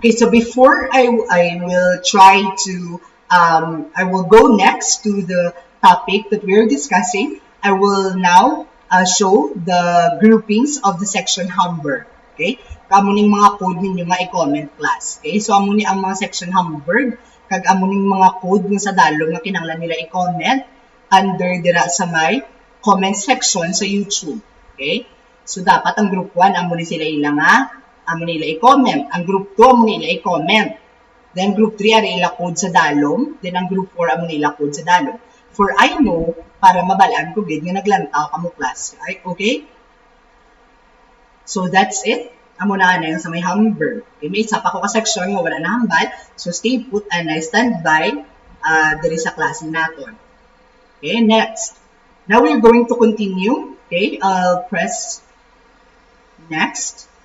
Okay, so before I will try to, I will go next to the topic that we're discussing. I will now show the groupings of the section HAMBURG. Okay, kamo ning mga code ninyo nga i-comment class. Okay, so amo ni ang mga section HAMBURG, kag amo ning mga code nga sa dalong nga kinahanglan nila i-comment under dira sa may comment section sa YouTube. Okay, so dapat ang group 1 amo ni sila ilang amo nila i-comment. Ang group 2 amo nila i-comment. Then group 3 ari ila code sa dalom. Then ang group 4 amo nila code sa dalom. For I know, para mabalaan ko gid nga naglantaw kamo class. Okay? So that's it. Amo na yung sa may HAMBURG. Okay, may isa pa ko ka section nga wala na hambal. So stay put and I stand by diri sa klase naton. Okay, next. Now we're going to continue. Okay, I'll press next.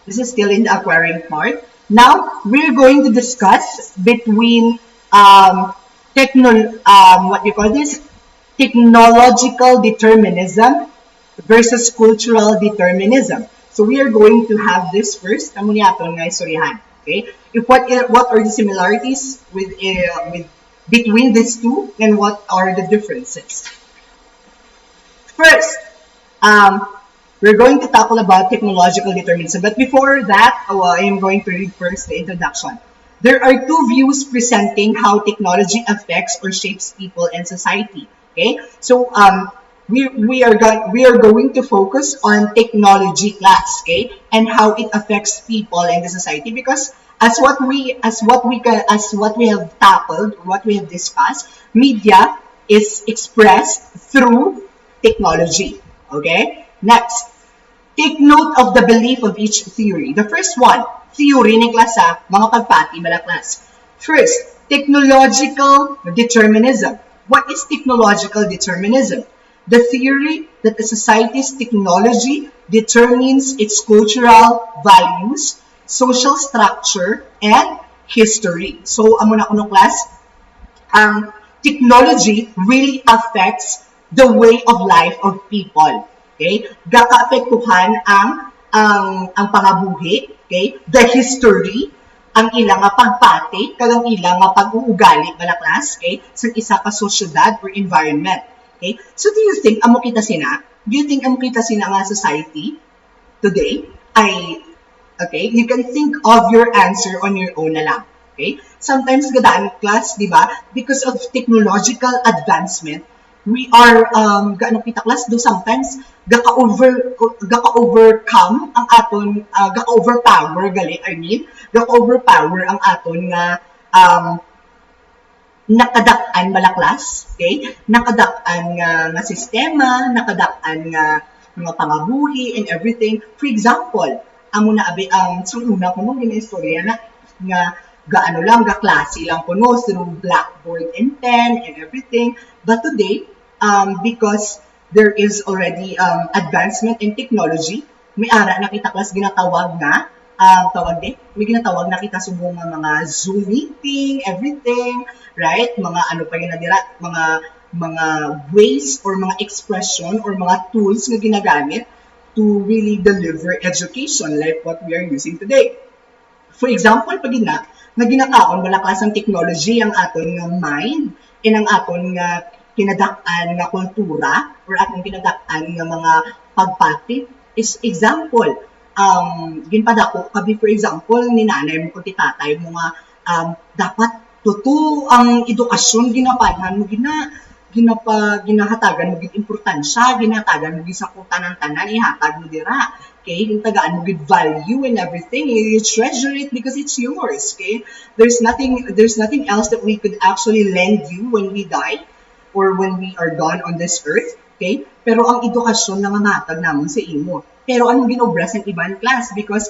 This is still in the acquiring part. Now, we're going to discuss between technological determinism versus cultural determinism. So we are going to have this first. Okay? What are the similarities with between these two, and what are the differences? First, we're going to tackle about technological determinism. But before that, I am going to read first the introduction. There are two views presenting how technology affects or shapes people and society. Okay, so we are going to focus on technology class, okay, and how it affects people and the society, because as what we have tackled, what we have discussed, media is expressed through technology. Okay. Next, take note of the belief of each theory. The first one, theory ni klasa, mga pagpati bala class. First, technological determinism. What is technological determinism? The theory that a society's technology determines its cultural values, social structure, and history. So, amo na kuno class, ang technology really affects the way of life of people. Okay? Gaka-apektuhan ang pangabuhi, okay? The history, ang ilang pagpati, kagang ilang pag-uugali bala class, okay? Sa isa ka sosyedad or environment. Okay? So do you think amo kita sina? Do you think amo kita sina nga society today? Okay, you can think of your answer on your own na lang. Okay? Sometimes gadaan class, di ba? Because of technological advancement, we are gaano kita class do sometimes gaka-overcome ang aton gaka-overpower gaka-overpower ang aton nga nakadak-an bala class, okay, nakadak-an nga sistema, nakadak-an nga mga pangabuhi and everything. For example, amo na abi una ko nung ginaistorya na nga gaano lang ga-klase lang kuno through blackboard and pen and everything, but today because there is already advancement in technology, may ara na kita class ginatawag na may ginatawag na kita subong mga Zoom meeting, everything, right? Mga ano pa yun na dira, mga ways or mga expression or mga tools na ginagamit to really deliver education like what we are using today. For example, pag ginakaon wala klasang technology ang aton nga mind and ang aton nga kinadak-an nga kultura or atong kinadak-an nga mga pagpati is example. Ginpadako kabi for example ni nanay mo kundi tatay mo nga dapat totoo ang edukasyon ginapanhan mo ginahatagan mo gid importansya, ginahatagan mo gid sa tanan-tanan ihatag mo dira. Okay, yung tagaan mo gid value and everything, you treasure it because it's yours. Okay, there's nothing else that we could actually lend you when we die or when we are gone on this earth, okay? Pero ang edukasyon na mamatag namon sa imo. Pero anong ginobra sa ibang class? Because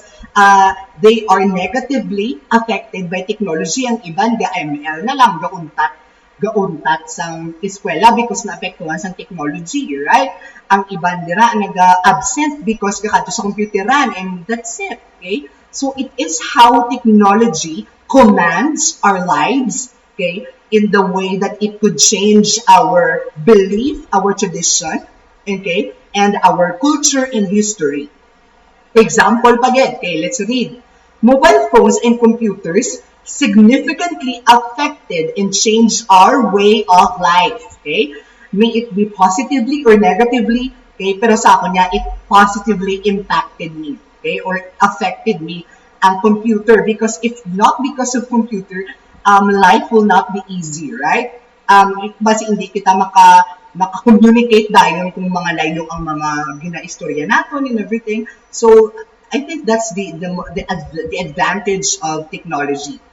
they are negatively affected by technology. Ang iban ga-ML na lang, gauntat sang eskwela because naapektuhan sang technology, right? Ang iban dira nag-absent because kakadto sa computeran, and that's it, okay? So it is how technology commands our lives, okay, in the way that it could change our belief, our tradition, okay, and our culture and history. Example pa again, okay, let's read. Mobile phones and computers significantly affected and changed our way of life, okay? May it be positively or negatively, okay, pero sa akin niya, it positively impacted me, okay, or affected me ang computer, because if not because of computer, life will not be easy, right? Basi hindi kita maka-communicate dahil kung mga layo ang mga ginaistorya natin and everything. So, I think that's the advantage of technology.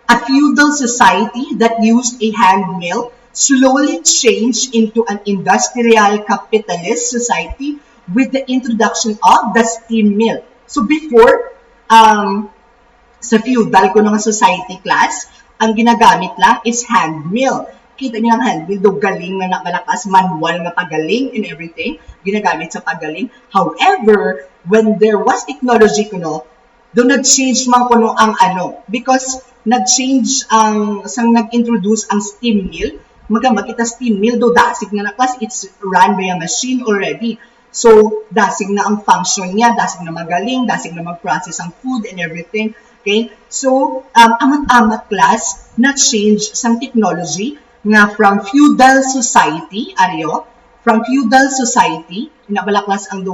A feudal society that used a hand mill slowly changed into an industrial capitalist society with the introduction of the steam mill. So before, sa feudal ko ng society class, ang ginagamit lang is hand mill. Kita niyo ang hand mill, do galing na nakalakas, manual na pagaling and everything, ginagamit sa pagaling. However, when there was technology kuno, do nag-change man kuno ang because nag-change sang nag-introduce ang steam mill, magamag kita steam mill, do dasig na naklas, it's run by a machine already. So, dasig na ang function niya, dasig na magaling, dasig na mag-process ang food and everything. Okay? So, amat-amat class na change sang technology nga from feudal society, from feudal society, nabalaklas ang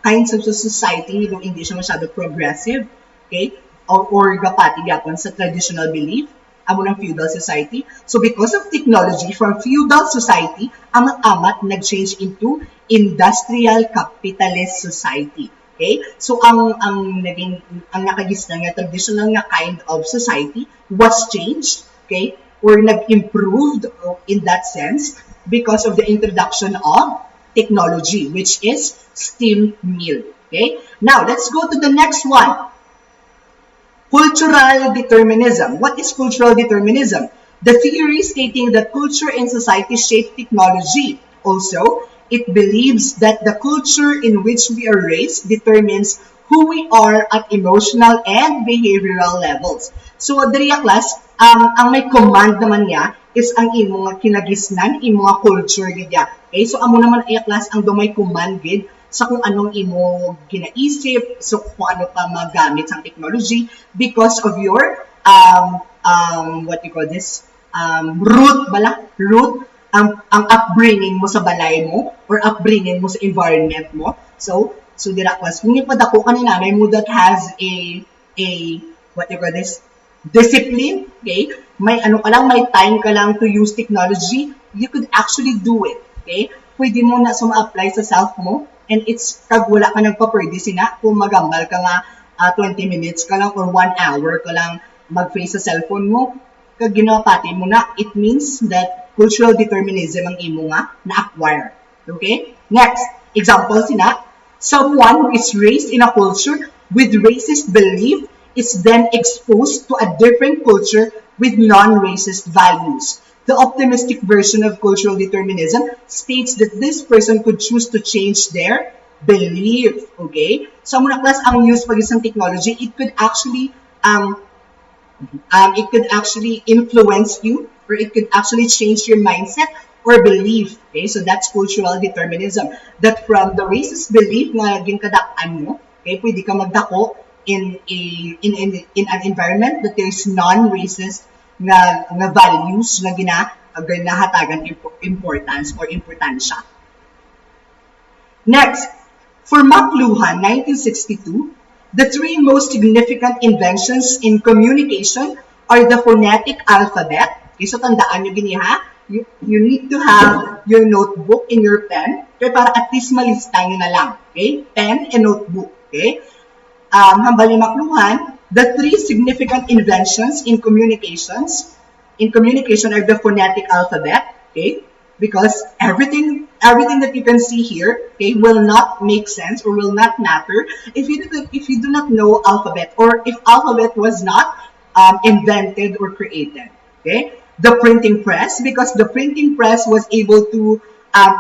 kinds of society, hindi siya masyado progressive, okay? Or gapati gapon sa traditional belief, amo ng feudal society. So because of technology, from feudal society, amat-amat nag-change into industrial capitalist society. Okay? So ang nakagisna nga traditional nga kind of society was changed, okay, or nag-improved in that sense because of the introduction of technology, which is steam mill. Okay? Now, let's go to the next one. Cultural determinism. What is cultural determinism? The theory stating that culture and society shape technology. Also, it believes that the culture in which we are raised determines who we are at emotional and behavioral levels. So, diriya class, ang may command naman niya is ang imong kinagisnan, imong culture gidya. Okay? So, amo naman ay class ang may command gid sa kung anong imo ginaisip, so kung ano ka magamit sa technology because of your what you call this, root, ang upbringing mo sa balay mo or upbringing mo sa environment mo. So dira class, kung ipadako ka ni nanay mo that has a what you call this, discipline, okay? May ka lang, may time ka lang to use technology, you could actually do it, okay? Pwede mo na suma-apply sa self mo, and it's kag wala ka nagpa-pwede sina kung magambal ka nga 20 minutes ka lang or 1 hour ka lang mag-face sa cellphone mo, kag ginapati mo na, it means that cultural determinism ang imo nga na-acquire. Okay? Next, example sina, someone who is raised in a culture with racist belief is then exposed to a different culture with non-racist values. The optimistic version of cultural determinism states that this person could choose to change their belief. Okay? So, muna class, ang use pag isang technology, it could actually influence you, or it could actually change your mindset or belief. Okay? So, that's cultural determinism. That from the racist belief na ginkadak-an mo, okay, pwede ka magdako in an environment that there's non-racist na values na ginahatagan importance or importansya. Next, for McLuhan, 1962, the three most significant inventions in communication are the phonetic alphabet. Okay, so tandaan nyo gini ha, you need to have your notebook in your pen, okay, para at least malista nyo na lang. Okay, pen and notebook. Okay. Hambali McLuhan, the three significant inventions in communication are the phonetic alphabet, okay? Because everything that you can see here, okay, will not make sense or will not matter if you do not know alphabet, or if alphabet was not invented or created, okay? The printing press, because the printing press was able to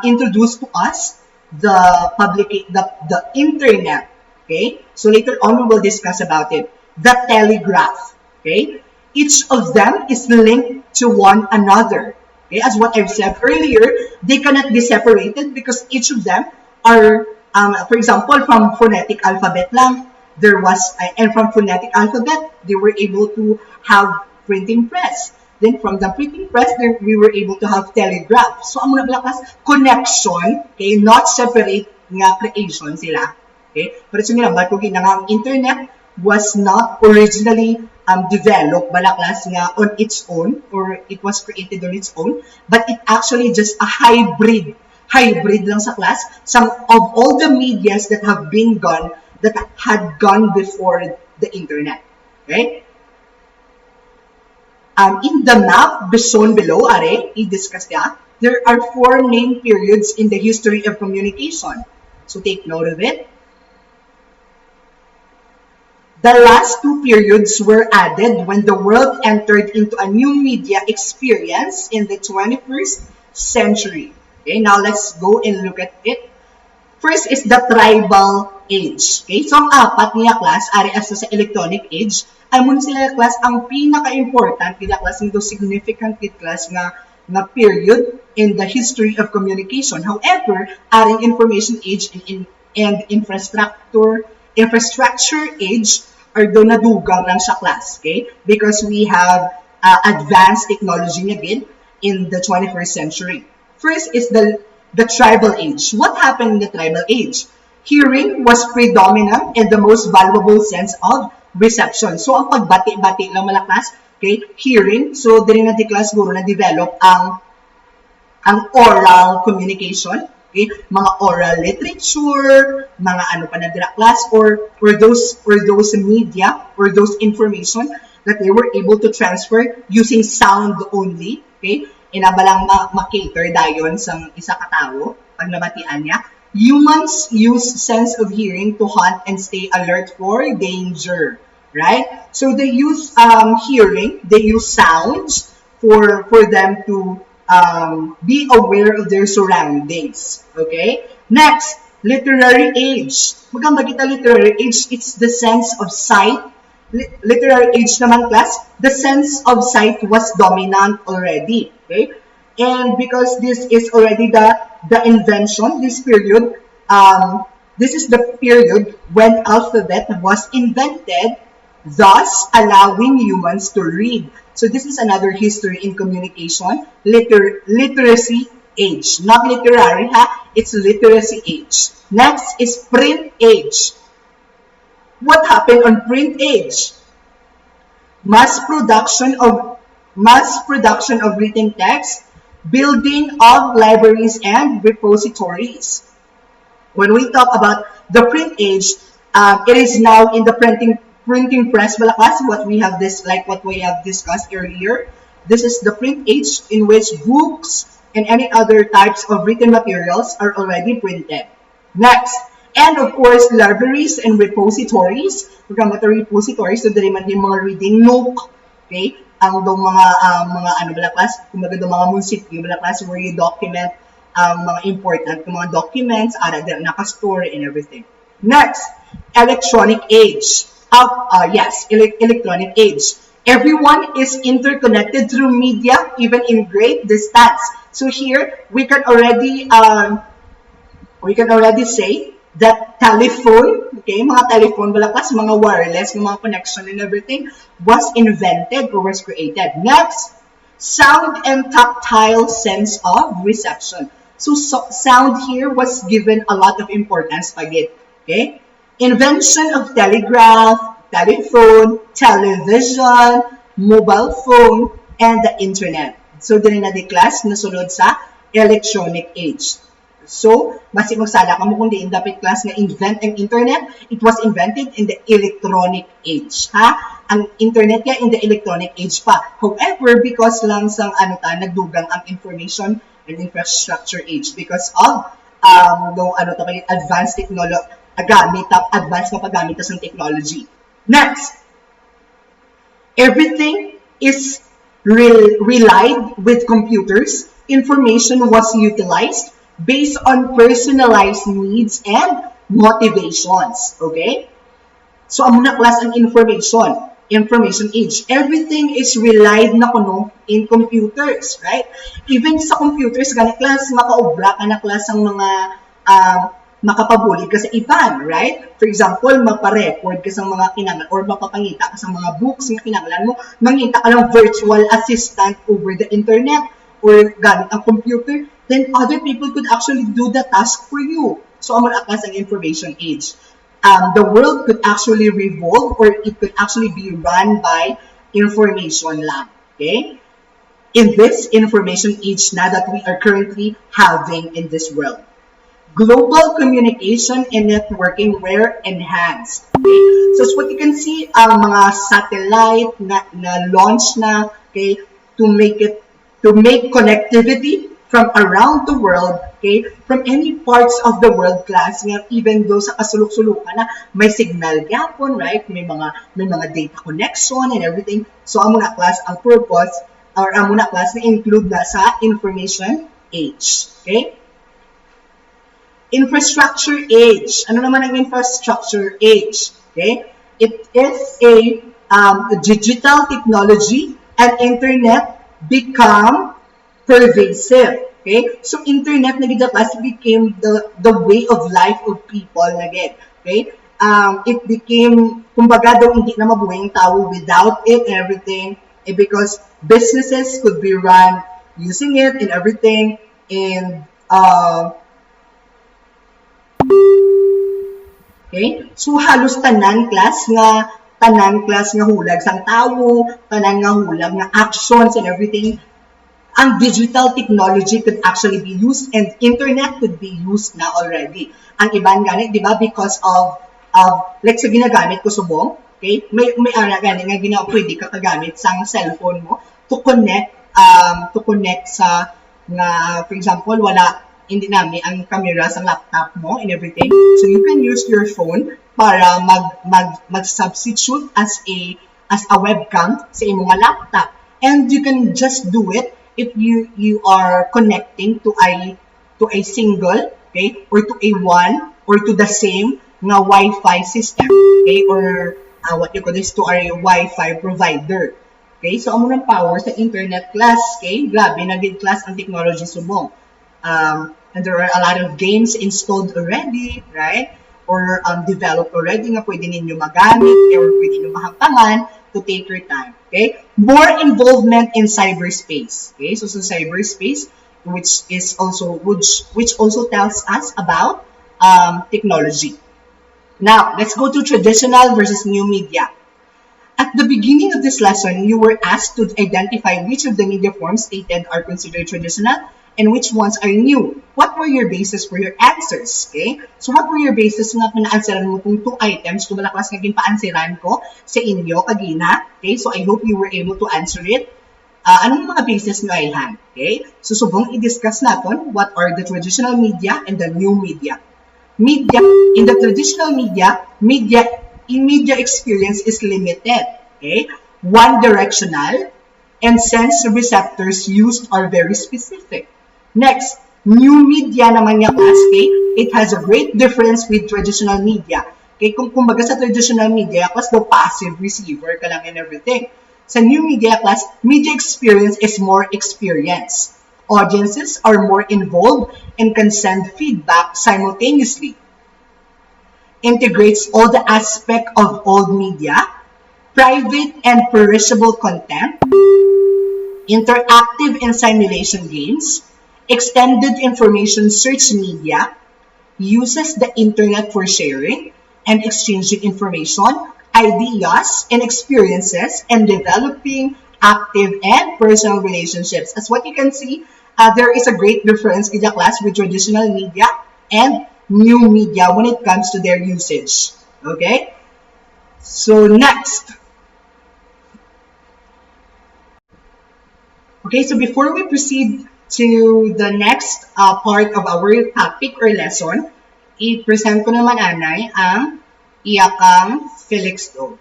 introduce to us the internet. Okay? So later on, we will discuss about it. The telegraph. Okay? Each of them is linked to one another. Okay? As what I've said earlier, they cannot be separated because each of them are, for example, from phonetic alphabet lang, there was, and from phonetic alphabet, they were able to have printing press. Then from the printing press, there, we were able to have telegraph. So, ang mga class, connection, okay, not separate nga creation sila. Okay? Pero so nga, ba't kung ang internet was not originally developed bala class nga on its own, or it was created on its own, but it actually just a hybrid lang sa class, some of all the medias that have been gone, that had gone before the internet. Okay? In the map shown below, i-discuss niya, there are 4 main periods in the history of communication. So take note of it. The last 2 periods were added when the world entered into a new media experience in the 21st century. Okay, now let's go and look at it. First is the tribal age. Okay, so ang 4 niya class, ari as sa electronic age, ay muna sila class ang pinaka-important nila class, yung significant class nga period in the history of communication. However, aring information age and infrastructure age are do nadugang lang sa class, okay? Because we have advanced technology again in the 21st century. First is the tribal age. What happened in the tribal age? Hearing was predominant and the most valuable sense of reception. So, ang pagbati-bati lang mga class, okay, hearing. So, din na di class guro na develop ang oral communication, okay, mga oral literature, mga ano pa na dira class, or those media or those information that they were able to transfer using sound only, okay. Inabalang ma-cater dayon sa isa ka tawo pag nabatian niya. Humans use sense of hearing to hunt and stay alert for danger, right? So they use hearing, they use sounds for them to be aware of their surroundings, okay? Next, literary age. Maganda kita literary age, it's the sense of sight. Literary age naman class, the sense of sight was dominant already, okay? And because this is already the invention, this period, this is the period when alphabet was invented, thus allowing humans to read. So this is another history in communication, literacy age, not literary, it's literacy age. Next is print age. What happened on print age? Mass production of written text, building of libraries and repositories. When we talk about the print age, it is now in the printing press, what we have discussed earlier. This is the print age in which books and any other types of written materials are already printed. Next, and of course, libraries and repositories. Programmatory repositories, so dali man yung mga reading nook, okay? Ang daw mga ano bala class, kumbaga daw mga munisipyo bala class where you document mga important mga documents, naka-store and everything. Next, electronic age. Electronic age. Everyone is interconnected through media, even in great distance. So here we can already say that telephone, okay, mga telephone bala class, mga wireless, mga connection and everything was invented or was created. Next, sound and tactile sense of reception. So sound here was given a lot of importance by it. Okay, invention of telegraph, telephone, television, mobile phone, and the internet. So din na di class nasunod sa electronic age. So, basi magsala ka mo kung di dapat class na invent ang internet, it was invented in the electronic age. Ang internet niya in the electronic age pa. However, because lang sang nagdugang ang information and infrastructure age because of advanced technology, advanced na paggamit ng technology. Next, everything is relied with computers. Information was utilized based on personalized needs and motivations. Okay? So, ang muna class ang information. information age. Everything is relied na kuno in computers, right? Even sa computers, ganit class, makaobra ka na class ang mga makapabuli ka sa iban, right? For example, maparecord ka sa mga kinanglan or mapapangita ka sa mga books na kinanglan mo, mangita ka ng virtual assistant over the internet or gamit ang computer, then other people could actually do the task for you. So, amo na class ang information age. The world could actually revolve or it could actually be run by information lang. Okay? In this information age na that we are currently having in this world. Global communication and networking were enhanced. Okay? So, as what you can see, ang mga satellite na launch na, okay, to make connectivity from around the world, okay, from any parts of the world class, nga even though sa kasulok-sulukan na may signal gapon, right? May mga data connection and everything. So, amo na class ang purpose or amo na class na include na sa information age, okay? Infrastructure age. Ano naman ang infrastructure age? Okay? It is a digital technology and internet become pervasive. Okay? So, internet na gid class became the way of life of people na gid. Okay? It became, kumbaga daw hindi na mabuhay ang tao without it and everything. Because businesses could be run using it and everything. And, okay? So, halos tanan class nga hulag sang tao, tanan nga hulag nga actions and everything. Ang digital technology could actually be used and internet could be used na already. Ang iban ganit, di ba? Because of like sa ginagamit ko subong, okay? May ara ganit nga pwede ka kagamit sang cellphone mo to connect sa nga, for example, hindi namin ang camera sa laptop mo and everything. So you can use your phone para mag-substitute as a webcam sa imong laptop. And you can just do it if you are connecting to a single, okay, or to a one or to the same nga Wi-Fi system, okay, or what you call this, to a Wi-Fi provider. Okay, so amo ng power sa internet class, okay? Grabe na gid class ang technology subong. And there are a lot of games installed already, right? Or developed already nga pwede ninyo magamit or pwede ninyo mahampangan to take your time, okay? More involvement in cyberspace, okay? So, cyberspace, which also tells us about technology. Now, let's go to traditional versus new media. At the beginning of this lesson, you were asked to identify which of the media forms stated are considered traditional and which ones are new. What were your basis for your answers? Okay? So, what were your basis nga pina-answeran mo kung 2 items kung malaklas naging pa-answeran ko sa inyo kagina? Okay? So, I hope you were able to answer it. Anong mga basis nyo ay han? Okay? So, subong i-discuss natin what are the traditional media and the new media. Media, in the traditional media experience is limited. Okay? One-directional and sense receptors used are very specific. Next, new media naman niya class, okay? It has a great difference with traditional media. Okay, kumbaga sa traditional media class, daw passive receiver ka lang and everything. Sa new media class, media experience is more experience. Audiences are more involved and can send feedback simultaneously. Integrates all the aspect of old media, private and perishable content, interactive and simulation games, extended information search media, uses the internet for sharing and exchanging information, ideas and experiences, and developing active and personal relationships. As what you can see, there is a great difference in the class with traditional media and new media when it comes to their usage. Okay? So next. Okay, so before we proceed to the next part of our topic or lesson, i-present ko naman anay ang iyakang FELIXTOWE.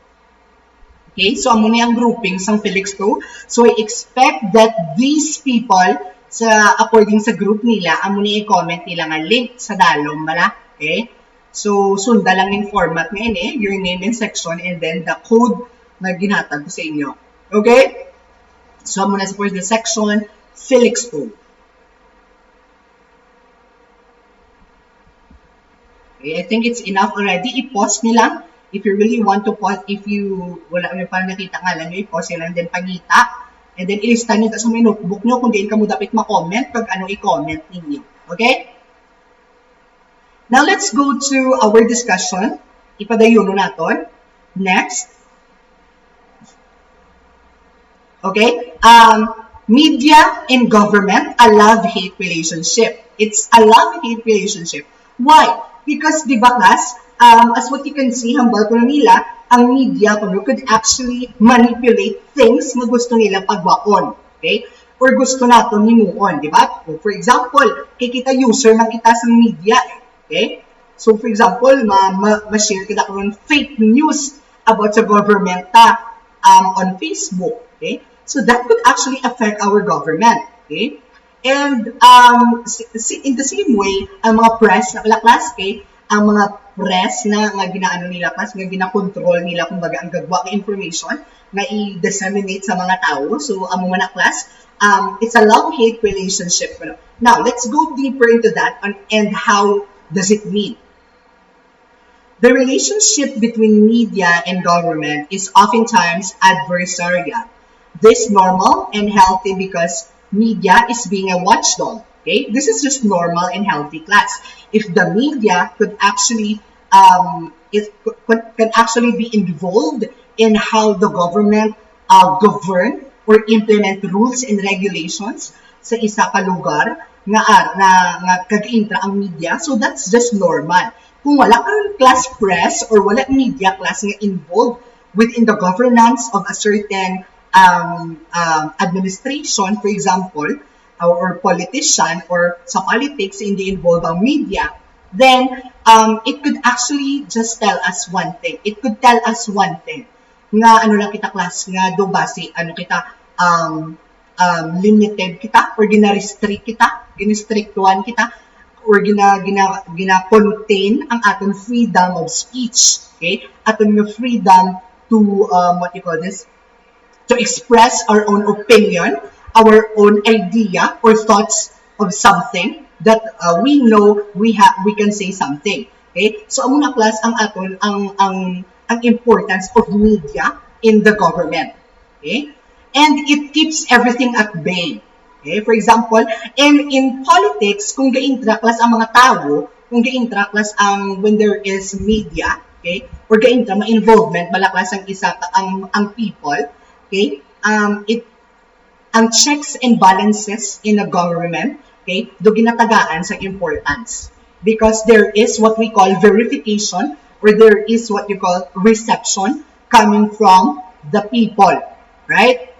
Okay, so amo ni ang grouping sang FELIXTOWE. So I expect that these people, according sa group nila, amo ni i-comment nila nga link sa dalom bala. Okay? So sunda lang yung format ngayon your name and section, and then the code na ginhatag ko sa inyo. Okay? So, muna sa first section, FELIXTOWE. Okay, I think it's enough already. I-pause nyo lang. If you really want to pause, if you, wala nyo parang nakita nga lang nyo, i-pause nyo lang, then pangita. And then, ilista nyo sa may notebook nyo kung diin ka mo dapat ma-comment pag ano i-comment ninyo. Okay? Now, let's go to our discussion. Ipadayuno natin. Next. Okay? Media and government, a love-hate relationship. It's a love-hate relationship. Why? Because, di ba, class, as what you can see, hambal ko nila, ang media could actually manipulate things na gusto nila pagwaon. Okay? Or gusto natin nimuon, di ba? For example, kikita user na kita sa media. Okay? So, for example, ma-share kita kung fake news about sa government on Facebook. Okay? So, that could actually affect our government. Okay? And in the same way, ang mga press na class, okay, ang mga press na ginaano nila class, nga gina-control nila kumbaga ang gagwa ng information na i-disseminate sa mga tao. So, ang mga class, it's a love-hate relationship. Now, let's go deeper into that and how does it mean? The relationship between media and government is oftentimes adversarial. This is normal and healthy because media is being a watchdog. Okay, this is just normal and healthy class. If the media could actually, can actually be involved in how the government govern or implement rules and regulations sa isa ka lugar nga kag-intra ang media, so that's just normal. Kung wala kang class press or wala media class nga involved within the governance of a certain administration, for example, or politician, or sa politics, hindi involved ang media, then it could actually just tell us one thing. It could tell us one thing. Nga ano lang kita class, nga do base, ano kita, limited kita, or gina-restrict kita, gina-restrictuan kita, or gina-contain ang ating freedom of speech. Okay? Ating freedom to, what you call this, to express our own opinion, our own idea or thoughts of something that we know we can say something. Okay? So ang muna class ang aton ang importance of media in the government. Okay? And it keeps everything at bay. Okay? For example, in politics, kung ga-intra class ang mga tao, kung ga-intra class when there is media, okay? Or ga-intra ma-involvement bala class ang isa ang people. Okay, ang checks and balances in a government, okay, do ginatagaan sa importance. Because there is what we call verification, or there is what you call reception coming from the people, right?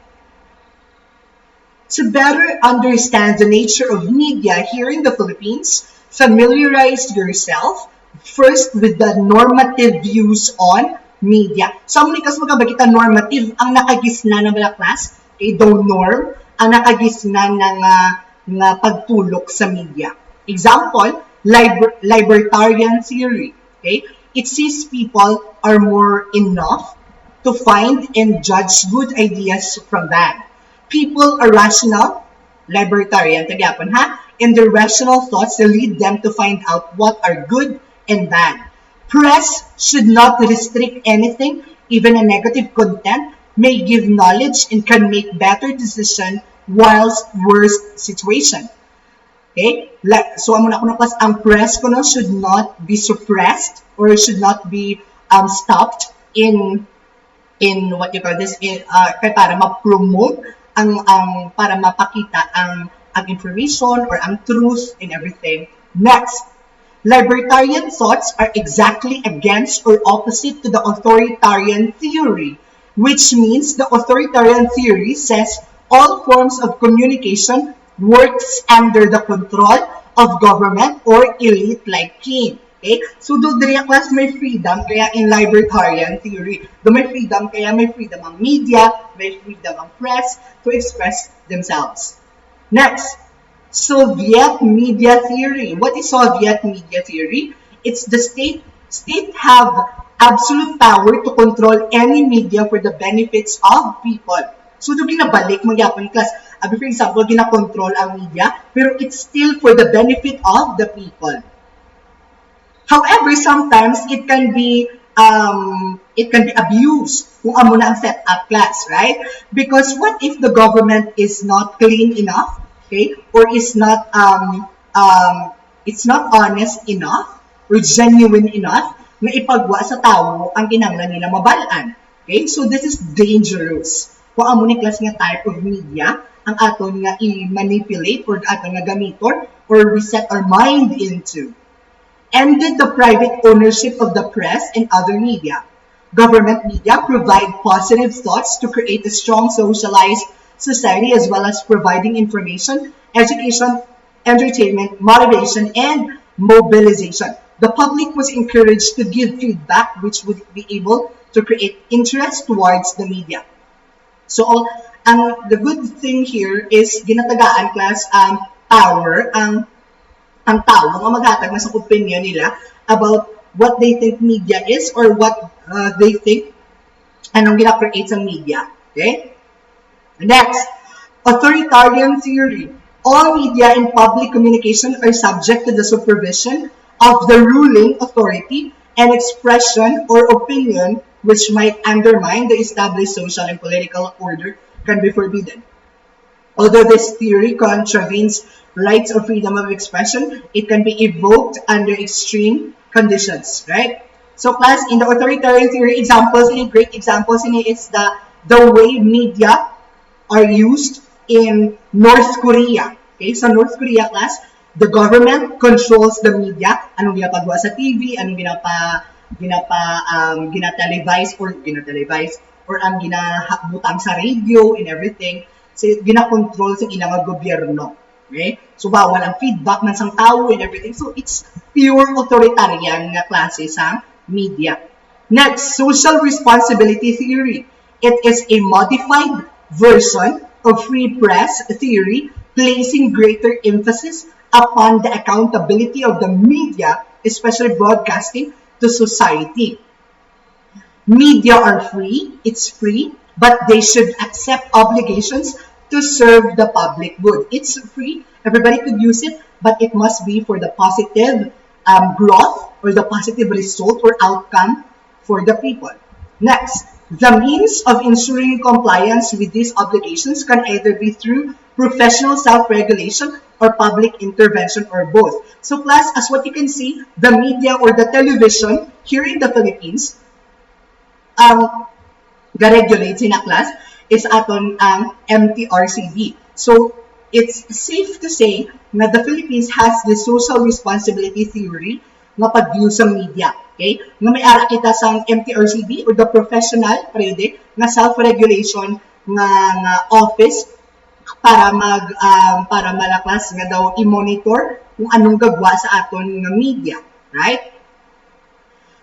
To better understand the nature of media here in the Philippines, familiarize yourself first with the normative views on media. So, muli kas magkabagita normative, ang nakagisna ng mga class, okay, don't norm, ang nakagisna ng pagtulok sa media. Example, libertarian theory. Okay? It says people are more enough to find and judge good ideas from bad. People are rational, libertarian, tagapon ha? And their rational thoughts lead them to find out what are good and bad. Press should not restrict anything, even a negative content may give knowledge and can make better decision whilst worst situation. Okay? So, amo na ko na class, ang press ko no should not be suppressed or should not be stopped in what you call this, para ma-promote para mapakita ang information or ang truth and everything. Next. Libertarian thoughts are exactly against or opposite to the authoritarian theory, which means the authoritarian theory says all forms of communication works under the control of government or elite like king. Okay? So, do diri class may freedom, kaya in libertarian theory, do may freedom, kaya may freedom ang media, may freedom ang press to express themselves. Next. Soviet media theory. What is Soviet media theory? It's the state have absolute power to control any media for the benefits of people. So, do ginabalik magyapon class. For example, gina-control ang media, pero it's still for the benefit of the people. However, sometimes it can be abused kung amo na ang set up class, right? Because what if the government is not clean enough, okay, or is not it's not honest enough or genuine enough na ipagwa sa tao ang kinahanglan nila mabalaan. Okay? So this is dangerous. Kung amo ni class nga type of media ang aton nga i-manipulate or aton nga gamiton or reset our mind into. Ended the private ownership of the press and other media. Government media provide positive thoughts to create a strong socialized society as well as providing information, education, entertainment, motivation, and mobilization. The public was encouraged to give feedback which would be able to create interest towards the media. So, the good thing here is ginatagaan class ang power, ang tao nga maghatag na sa opinion nila about what they think media is or what they think anong gina-create sa media. Okay? Next, authoritarian theory. All media and public communication are subject to the supervision of the ruling authority, and expression or opinion which might undermine the established social and political order can be forbidden. Although this theory contravenes rights or freedom of expression, it can be evoked under extreme conditions, right? So class, in the authoritarian theory, great examples in it is the way media are used in North Korea. Okay, so North Korea class, the government controls the media. Anong ginapagawa sa TV, anong ginatelevise or ang ginabutang sa radio and everything. So, gina-control sa ilang gobyerno. Okay? So, bawal ang feedback man sang tao and everything. So, it's pure authoritarian nga klase sa media. Next, social responsibility theory. It is a modified version of free press theory, placing greater emphasis upon the accountability of the media, especially broadcasting, to society. Media are free, it's free, but they should accept obligations to serve the public good. It's free, everybody could use it, but it must be for the positive growth or the positive result or outcome for the people. Next, the means of ensuring compliance with these obligations can either be through professional self-regulation or public intervention or both. So class, as what you can see, the media or the television here in the Philippines, ga-regulate sina class, is aton ang MTRCB. So, it's safe to say na the Philippines has the social responsibility theory nga pag-view sa media. Okay? Nga may ara kita sa MTRCB or the professional, pwede, nga self-regulation nga office para malaklas nga daw i-monitor kung anong gagwa sa aton nga media. Right?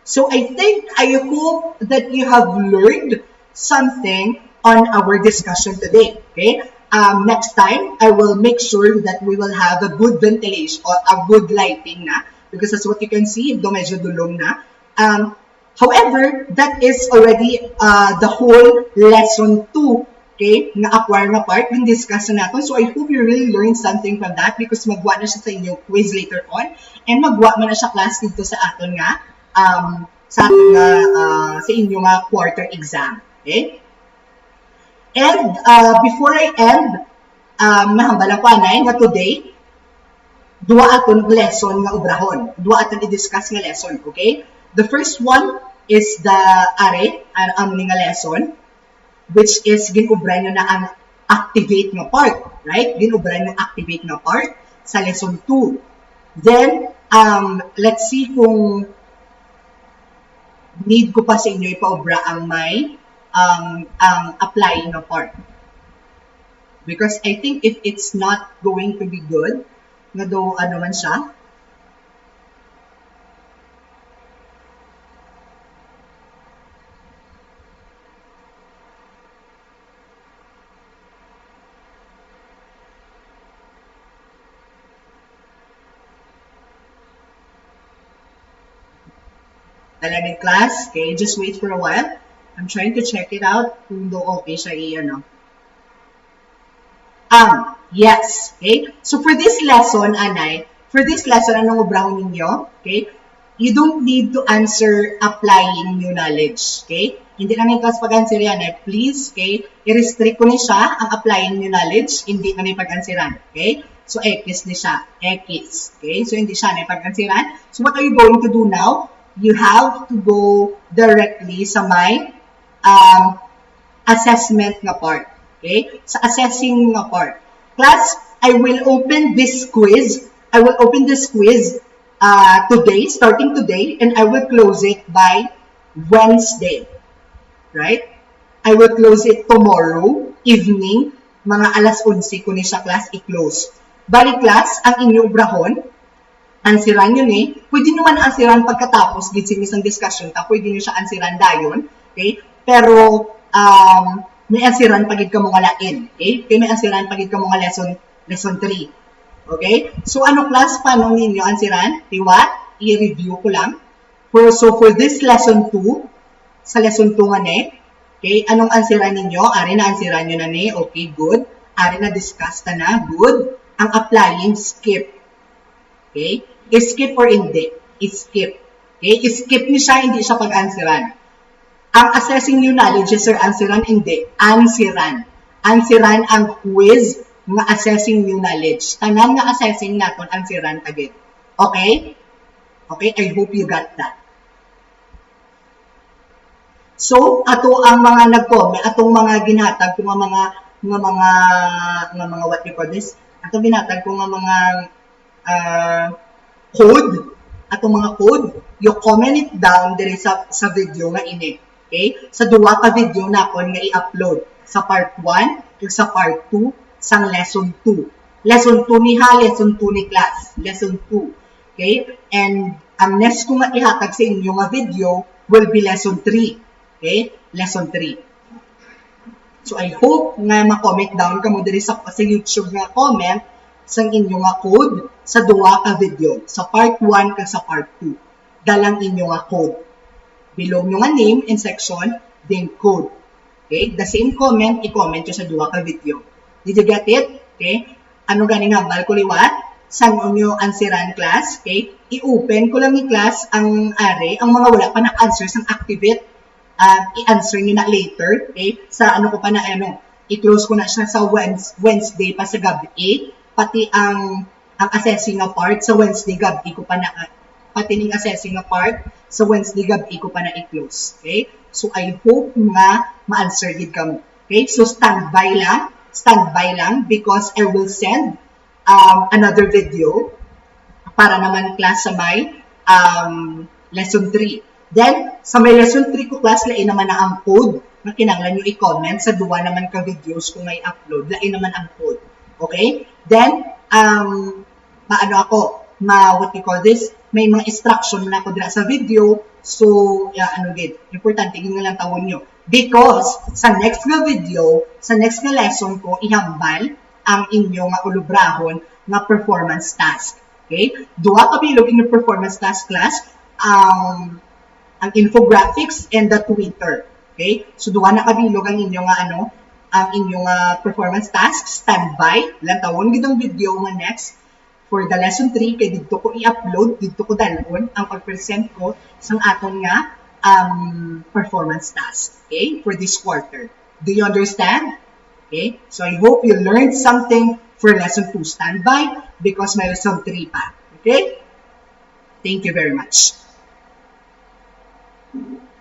So, I hope that you have learned something on our discussion today. Okay? Next time, I will make sure that we will have a good ventilation or a good lighting na, because that's what you can see, do medyo dulong na. However, that is already the whole lesson 2, okay, na acquire na part, yung discuss na natin. So I hope you really learned something from that because magwa na siya sa inyong quiz later on and magwa man na siya class dito sa aton nga sa inyong quarter exam. Okay? And before I end, mahambala ko anay nga today, duwa aton lesson nga obrahon. Duwa aton i-discuss nga lesson, okay? The first one is the ano nga lesson, which is ginubran nyo na ang activate nga part, right? Ginubran yung activate nga part sa lesson 2. Then, let's see kung need ko pa sa inyo ipaobra ang may applying na part. Because I think if it's not going to be good, nga do ano man siya, Talagang class. Okay, just wait for a while. I'm trying to check it out kung do okay siya i-ano. Yes. Okay? So for this lesson, Anay, anong ubrahon ninyo? Okay? You don't need to answer applying new knowledge. Okay? Hindi namin class pag-answer yan. Please, okay? I-restrict ko ni siya ang applying new knowledge. Hindi namin pag-answeran. Okay? So, X ni siya. X. Okay? So, hindi siya na pag-answeran. So, what are you going to do now? You have to go directly sa my assessment na part. Okay? Sa assessing na part. Class, I will open this quiz. Today, starting today, and I will close it by Wednesday. Right? I will close it tomorrow evening, mga alas 11 ko ni siya class i-close. Bali class, ang inyong brahon, ansiran yun pwede naman ansiran pagkatapos, gitsin isang discussion ta, pwede nyo siya ansiran dayon, okay? Pero, may ansiran pagid ka mga lain, okay? Kaya may ansiran pagid ka mga lesson 3. Okay? So, ano class, paano ninyo ansiran? What? I-review ko lang. So, for this lesson 2, sa lesson 2 nga okay, anong ansiran ninyo? Ari na ansiran nyo na okay, good. Ari na discuss na, good. Ang applying, skip. Okay? Skip or hindi? Skip. Okay? Skip ni siya, hindi siya pag-ansiran. Ang assessing new knowledge, sir, ansiran, hindi. Ansiran. Ansiran ang quiz nga assessing new knowledge. Tanan nga assessing naton ansiran agad. Okay? Okay, I hope you got that. So, ato ang mga nag-comment, atong mga ginhatag kung mga what you call this? Atong ginhatag kung mga code, atong mga code, you comment it down dire sa video nga ini. Okay? Sa duwa ka video na kon nga i-upload sa part 1 ug sa part 2 sang lesson 2. Lesson 2 ni lesson 2 ni class, lesson 2. Okay? And ang next ko nga ihatag sa inyo nga video will be lesson 3. Okay? Lesson 3. So, I hope nga ma-comment down ka mo diri sa YouTube nga comment sa inyo nga code sa duwa ka video. Sa part 1 ka sa part 2. Dalang inyo nga code. Below nyo nga name and section, then code. Okay? The same comment, i-comment nyo sa duwa ka video. Did you get it? Okay? Ano ganing hambal ko liwat? Saan nyo ansiran class? Okay? I-open ko lang ni class ang ang mga wala pa na-answers ang activate. I-answer nyo na later, okay? Sa ano ko pa na, i-close ko na siya sa Wednesday pa sa gabi, pati ang assessing na part sa Wednesday gabi ko pa na, pati ng assessing na part sa Wednesday gabi ko pa na i-close, okay? So, I hope nga ma-answer din kamo, okay? So, standby lang, because I will send another video para naman class sa may lesson 3. Then, sa may lesson 3 ko class, lain naman na ang code na kinanglan nyo i-comment. Sa duwa naman ka videos kung may upload, lain naman ang code. Okay? Then, what you call this? May mga instruction na ako dira sa video. So, importante, yun nga lang tawon nyo. Because, sa next na video, sa next na lesson ko, ihambal ang inyong ulubrahon na performance task. Okay? Duwa ka bilog in your performance task class, ang infographics and the Twitter. Okay? So, duwa na kabilog ang inyong ang inyong performance task, standby, lang tawon gitong video nga next for the lesson 3, kay dito ko i-upload, dito ko dalon ang pag-present ko sang aton nga performance task. Okay? For this quarter. Do you understand? Okay? So, I hope you learned something for lesson 2 standby because may lesson 3 pa. Okay? Thank you very much.